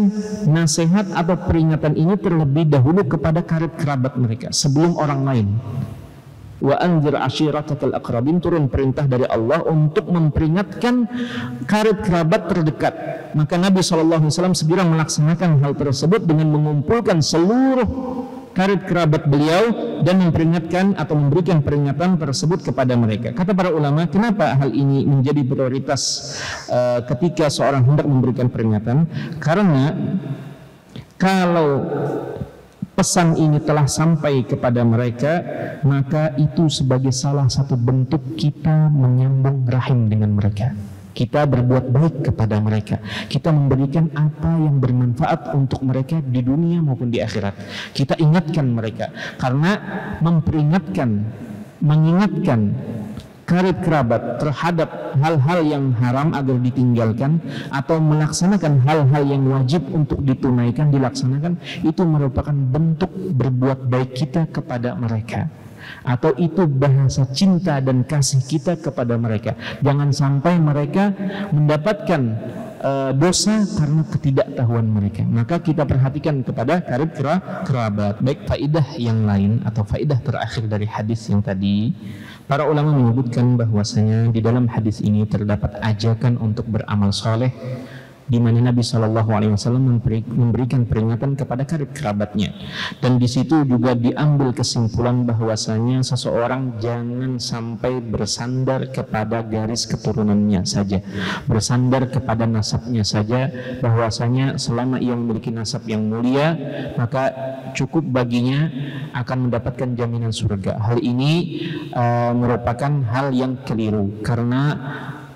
nasihat atau peringatan ini terlebih dahulu kepada karib kerabat mereka sebelum orang lain. Wa anzir ashiratakal aqrabin, turun perintah dari Allah untuk memperingatkan karib kerabat terdekat. Maka Nabi SAW segera melaksanakan hal tersebut dengan mengumpulkan seluruh karib kerabat beliau dan memperingatkan atau memberikan peringatan tersebut kepada mereka. Kata para ulama, kenapa hal ini menjadi prioritas ketika seorang hendak memberikan peringatan? Karena kalau pesan ini telah sampai kepada mereka, maka itu sebagai salah satu bentuk kita menyambung rahim dengan mereka. Kita berbuat baik kepada mereka, kita memberikan apa yang bermanfaat untuk mereka di dunia maupun di akhirat. Kita ingatkan mereka, karena memperingatkan, mengingatkan karib kerabat terhadap hal-hal yang haram agar ditinggalkan, atau melaksanakan hal-hal yang wajib untuk ditunaikan, dilaksanakan, itu merupakan bentuk berbuat baik kita kepada mereka, atau itu bahasa cinta dan kasih kita kepada mereka. Jangan sampai mereka mendapatkan dosa karena ketidaktahuan mereka. Maka kita perhatikan kepada karib kerabat. Baik, faedah yang lain atau faedah terakhir dari hadis yang tadi, para ulama menyebutkan bahwasanya di dalam hadis ini terdapat ajakan untuk beramal soleh, di mana Nabi SAW memberikan peringatan kepada karib kerabatnya. Dan di situ juga diambil kesimpulan bahwasanya seseorang jangan sampai bersandar kepada garis keturunannya saja, bersandar kepada nasabnya saja, bahwasanya selama ia memiliki nasab yang mulia, maka cukup baginya akan mendapatkan jaminan surga. Hal ini merupakan hal yang keliru, karena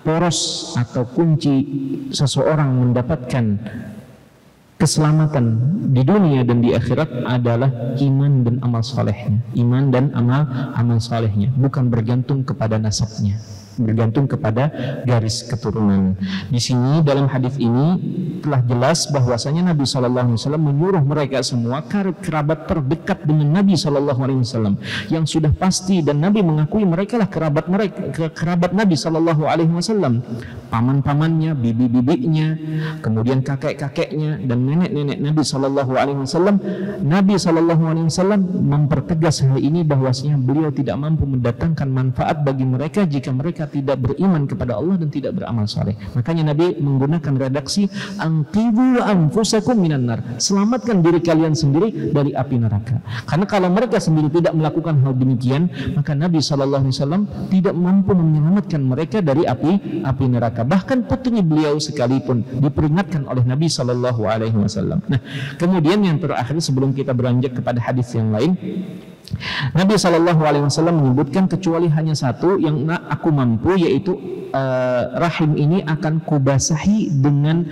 poros atau kunci seseorang mendapatkan keselamatan di dunia dan di akhirat adalah iman dan amal solehnya. Iman dan amal solehnya, bukan bergantung kepada nasabnya. bergantung kepada garis keturunan. Di sini dalam hadis ini telah jelas bahwasanya Nabi SAW menyuruh mereka semua kerabat terdekat dengan Nabi SAW yang sudah pasti, dan Nabi mengakui mereka lah kerabat Nabi SAW, paman-pamannya, bibi-bibinya, kemudian kakek-kakeknya dan nenek-nenek Nabi SAW. Nabi SAW mempertegas hal ini bahwasanya beliau tidak mampu mendatangkan manfaat bagi mereka jika mereka tidak beriman kepada Allah dan tidak beramal saleh. Makanya Nabi menggunakan redaksi anqidhu anfusakum minan nar, selamatkan diri kalian sendiri dari api neraka. Karena kalau mereka sendiri tidak melakukan hal demikian, maka Nabi SAW tidak mampu menyelamatkan mereka dari api neraka. Bahkan putri beliau sekalipun diperingatkan oleh Nabi SAW. Nah, kemudian yang terakhir sebelum kita beranjak kepada hadis yang lain, Nabi SAW menyebutkan kecuali hanya satu yang aku mampu, yaitu rahim ini akan kubasahi dengan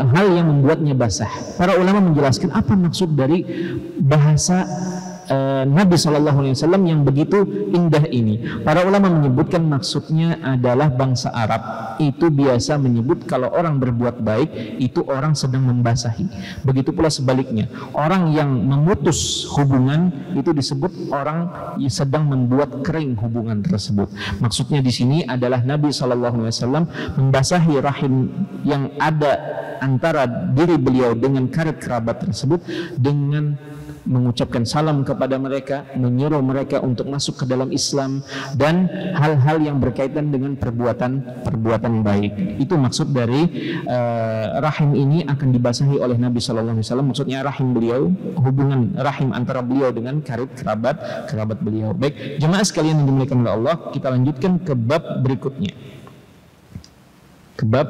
hal yang membuatnya basah. Para ulama menjelaskan apa maksud dari bahasa Nabi SAW yang begitu indah ini. Para ulama menyebutkan maksudnya adalah bangsa Arab itu biasa menyebut kalau orang berbuat baik itu orang sedang membasahi. Begitu pula sebaliknya, orang yang memutus hubungan itu disebut orang yang sedang membuat kering hubungan tersebut. Maksudnya di sini adalah Nabi SAW membasahi rahim yang ada antara diri beliau dengan karib kerabat tersebut dengan mengucapkan salam kepada mereka, menyuruh mereka untuk masuk ke dalam Islam, dan hal-hal yang berkaitan dengan perbuatan baik. Itu maksud dari rahim ini akan dibasahi oleh Nabi SAW. Maksudnya rahim beliau, hubungan rahim antara beliau dengan karib kerabat beliau. Baik, jemaah sekalian yang dimuliakan oleh Allah, kita lanjutkan ke bab berikutnya, ke bab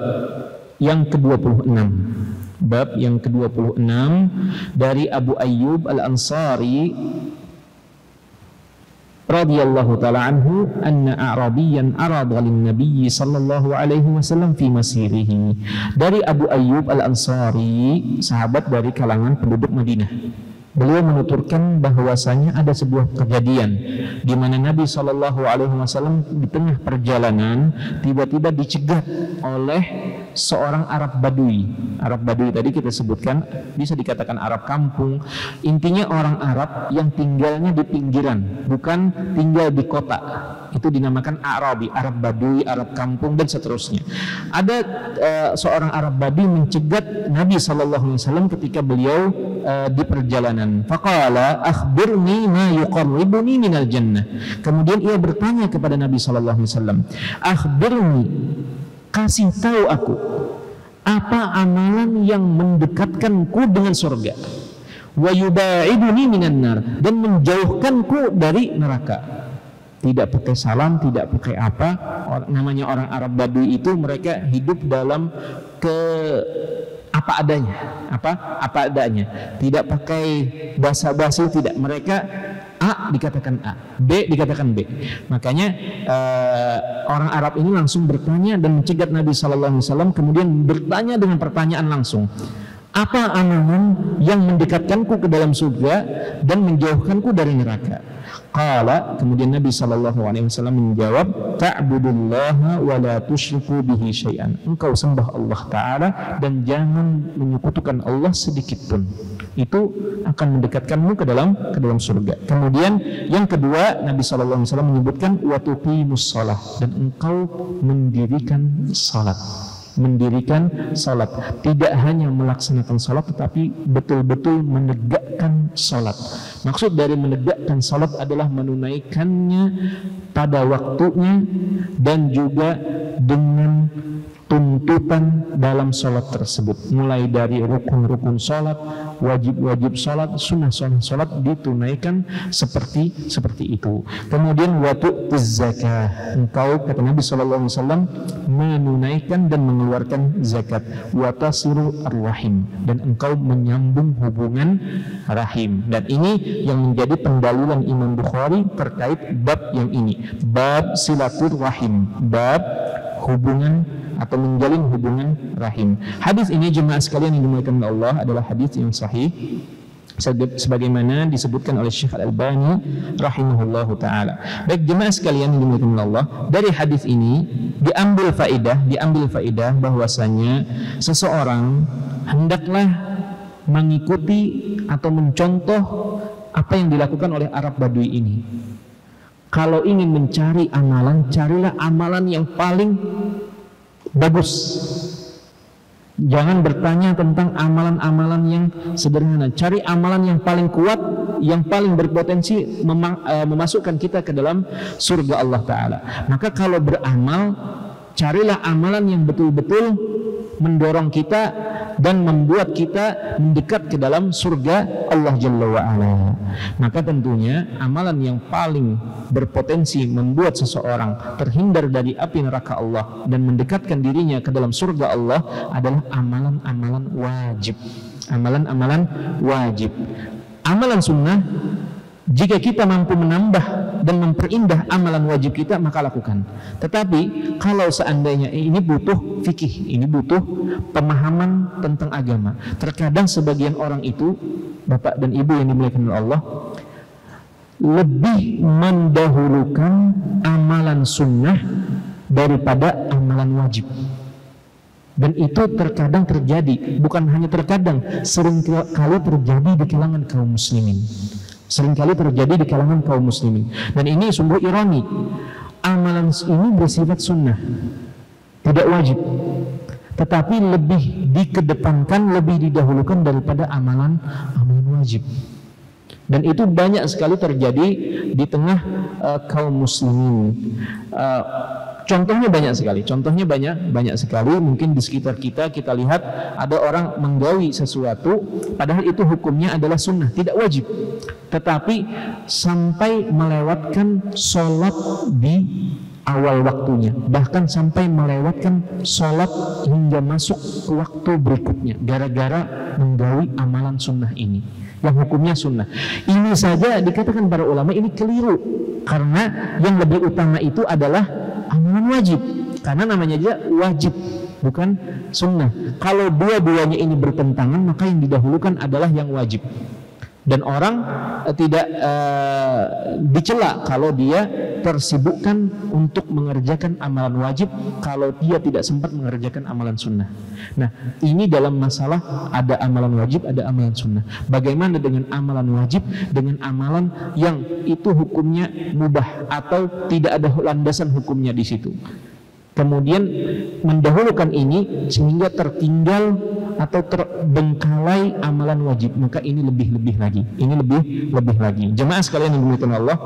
yang ke-26. Bab yang ke-26 dari Abu Ayyub Al-Ansari radhiyallahu ta'ala anhu, anna a'rabiyan arada lin-nabiy sallallahu alaihi wasallam fi masirihi. Dari Abu Ayyub Al-Ansari, sahabat dari kalangan penduduk Madinah. Beliau menuturkan bahwasanya ada sebuah kejadian di mana Nabi SAW di tengah perjalanan tiba-tiba dicegat oleh seorang Arab Badui. Arab Badui tadi kita sebutkan bisa dikatakan Arab kampung. Intinya orang Arab yang tinggalnya di pinggiran, bukan tinggal di kota. Itu dinamakan Arabi, Arab Badui, Arab kampung, dan seterusnya. Ada seorang Arab Badui mencegat Nabi SAW ketika beliau di perjalanan. Faqala akhbirni ma yuqarribuni minal jannah. Kemudian ia bertanya kepada Nabi SAW, akhbirni, kasih tahu aku apa amalan yang mendekatkanku dengan surga, wa yubaiduni minan nar, dan menjauhkanku dari neraka. Tidak pakai salam, tidak pakai apa. Namanya orang Arab Badui itu mereka hidup dalam apa adanya, tidak pakai basa-basi, tidak. Mereka A dikatakan A, B dikatakan B. Makanya orang Arab ini langsung bertanya dan mencegat Nabi SAW, kemudian bertanya dengan pertanyaan langsung, apa amalan yang mendekatkanku ke dalam surga dan menjauhkanku dari neraka? Qala, kemudian Nabi SAW menjawab, ta'budullaha wa la tusyriku bihi syai'an. Engkau sembah Allah Ta'ala dan jangan menyekutukan Allah sedikit pun. Itu akan mendekatkanmu ke dalam surga. Kemudian yang kedua, Nabi SAW menyebutkan wa tuqimus shalah, dan engkau mendirikan salat. Mendirikan salat, tidak hanya melaksanakan salat tetapi betul-betul menegakkan salat. Maksud dari menegakkan salat adalah menunaikannya pada waktunya dan juga dengan tuntutan dalam salat tersebut, mulai dari rukun-rukun salat, wajib-wajib salat, sunnah-sunnah salat ditunaikan seperti itu. Kemudian watu zakah, engkau, kata Nabi SAW, menunaikan dan mengeluarkan zakat. Watasiru ar-rahim, dan engkau menyambung hubungan rahim. Dan ini yang menjadi pendalilan Imam Bukhari terkait bab yang ini, bab silaturrahim, bab hubungan atau menjalin hubungan rahim. Hadis ini jemaah sekalian yang dimuliakan oleh Allah adalah hadis yang sahih. sebagaimana disebutkan oleh Syekh Al-Albani rahimahullahu taala. Baik jemaah sekalian yang dimuliakan Allah, dari hadis ini diambil faedah bahwasanya seseorang hendaklah mengikuti atau mencontoh apa yang dilakukan oleh Arab Badui ini. Kalau ingin mencari amalan, carilah amalan yang paling bagus. Jangan bertanya tentang amalan-amalan yang sederhana. Cari amalan yang paling kuat, yang paling berpotensi memasukkan kita ke dalam surga Allah Ta'ala. Maka kalau beramal, carilah amalan yang betul-betul mendorong kita dan membuat kita mendekat ke dalam surga Allah Jalla wa'ala. Maka tentunya amalan yang paling berpotensi membuat seseorang terhindar dari api neraka Allah dan mendekatkan dirinya ke dalam surga Allah adalah amalan-amalan wajib. Amalan-amalan wajib. Amalan sunnah, jika kita mampu menambah dan memperindah amalan wajib kita, maka lakukan. Tetapi kalau seandainya ini butuh fikih, ini butuh pemahaman tentang agama. Terkadang sebagian orang itu, bapak dan ibu yang dimuliakan oleh Allah, lebih mendahulukan amalan sunnah daripada amalan wajib. Dan itu terkadang terjadi, bukan hanya terkadang, sering kali terjadi di kalangan kaum muslimin. Seringkali terjadi di kalangan kaum muslimin. Dan ini sungguh ironi. Amalan ini bersifat sunnah, tidak wajib, tetapi lebih dikedepankan, lebih didahulukan daripada amalan wajib. Dan itu banyak sekali terjadi di tengah kaum muslimin. Contohnya banyak sekali. Mungkin di sekitar kita lihat ada orang menggawi sesuatu, padahal itu hukumnya adalah sunnah, tidak wajib, tetapi sampai melewatkan sholat di awal waktunya, bahkan sampai melewatkan sholat hingga masuk ke waktu berikutnya, gara-gara menggawi amalan sunnah ini yang hukumnya sunnah. Ini saja dikatakan para ulama ini keliru, karena yang lebih utama itu adalah amalan wajib, karena namanya aja wajib, bukan sunnah. Kalau dua-duanya ini bertentangan, maka yang didahulukan adalah yang wajib. Dan orang tidak dicela kalau dia tersibukkan untuk mengerjakan amalan wajib, kalau dia tidak sempat mengerjakan amalan sunnah. Nah, ini dalam masalah ada amalan wajib, ada amalan sunnah. Bagaimana dengan amalan wajib, dengan amalan yang itu hukumnya mubah atau tidak ada landasan hukumnya di situ? Kemudian mendahulukan ini sehingga tertinggal atau terbengkalai amalan wajib, maka ini lebih lagi. Jemaah sekalian yang dimuliakan Allah,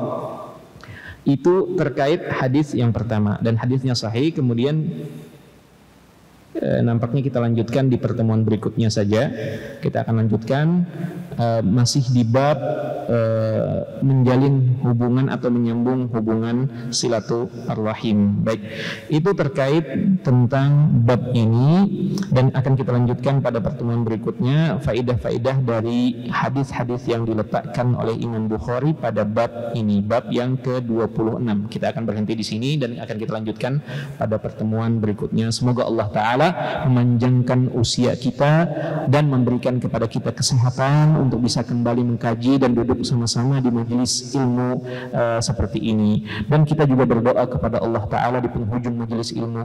itu terkait hadis yang pertama, dan hadisnya sahih. Kemudian nampaknya kita lanjutkan di pertemuan berikutnya saja. Kita akan lanjutkan masih di bab menjalin hubungan atau menyambung hubungan silaturahim. Baik, itu terkait tentang bab ini, dan akan kita lanjutkan pada pertemuan berikutnya faidah-faidah dari hadis-hadis yang diletakkan oleh Imam Bukhari pada bab ini, bab yang ke-26. Kita akan berhenti di sini dan akan kita lanjutkan pada pertemuan berikutnya. Semoga Allah Ta'ala memanjangkan usia kita dan memberikan kepada kita kesehatan untuk bisa kembali mengkaji dan duduk sama-sama di majelis ilmu seperti ini. Dan kita juga berdoa kepada Allah Ta'ala di penghujung majelis ilmu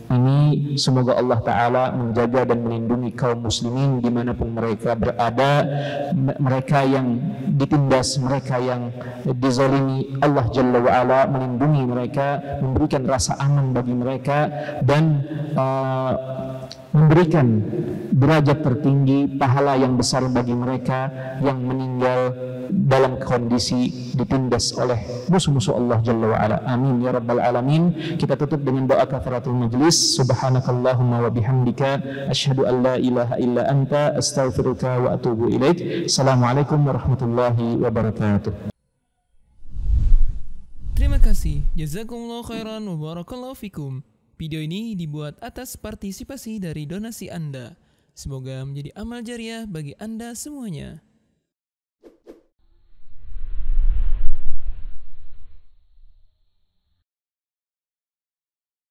ini, semoga Allah Ta'ala menjaga dan melindungi kaum muslimin dimanapun mereka berada, mereka yang ditindas, mereka yang dizalimi. Allah Jalla wa'ala melindungi mereka, memberikan rasa aman bagi mereka, dan memberikan derajat tertinggi, pahala yang besar bagi mereka yang meninggal dalam kondisi ditindas oleh musuh-musuh Allah Jalla wa'ala. Amin ya rabbal alamin. Kita tutup dengan doa kafaratul majlis. Subhanakallahumma wa bihamdika asyhadu an la ilaha illa anta astaghfiruka wa atubu ilaik. Assalamualaikum warahmatullahi wabarakatuh. Terima kasih. Jazakumullah khairan wa barakallahu fikum. Video ini dibuat atas partisipasi dari donasi Anda. Semoga menjadi amal jariah bagi Anda semuanya.